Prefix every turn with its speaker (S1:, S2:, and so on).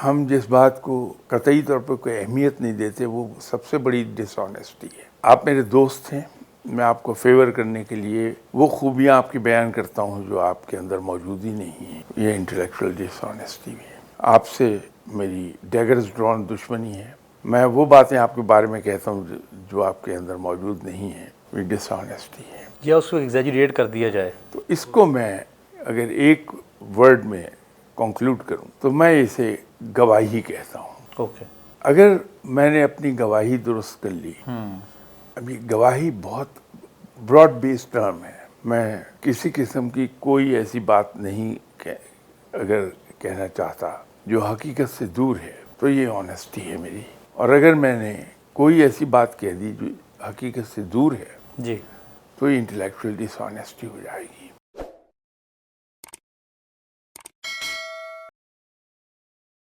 S1: हम जिस बात को कतई तौर पर कोई अहमियत नहीं देते वो सबसे बड़ी डिसऑनेस्टी है। आप मेरे दोस्त हैं, मैं आपको फेवर करने के लिए वो खूबियाँ आपकी बयान करता हूँ जो आपके अंदर मौजूद ही नहीं है। ये इंटेलेक्चुअल डिसऑनेस्टी भी है। आपसे मेरी डैगर्स ड्रॉन दुश्मनी है। मैं वो बातें आपके बारे में कहता हूँ जो आपके अंदर मौजूद नहीं है। ये डिसऑनेस्टी है।
S2: या उसको एग्जैजरेट कर दिया जाए
S1: तो इसको मैं अगर एक वर्ड में कंक्लूड करूं तो मैं इसे गवाही कहता हूं।
S2: ओके।
S1: अगर मैंने अपनी गवाही दुरुस्त कर ली, अभी गवाही बहुत ब्रॉड बेस्ड टर्म है। मैं किसी किस्म की कोई ऐसी बात नहीं अगर कहना चाहता जो हकीकत से दूर है तो ये ऑनेस्टी है मेरी। और अगर मैंने कोई ऐसी बात कह दी जो हकीकत से दूर है
S2: जी,
S1: तो ये इंटेलेक्चुअल डिसऑनेस्टी हो जाएगी।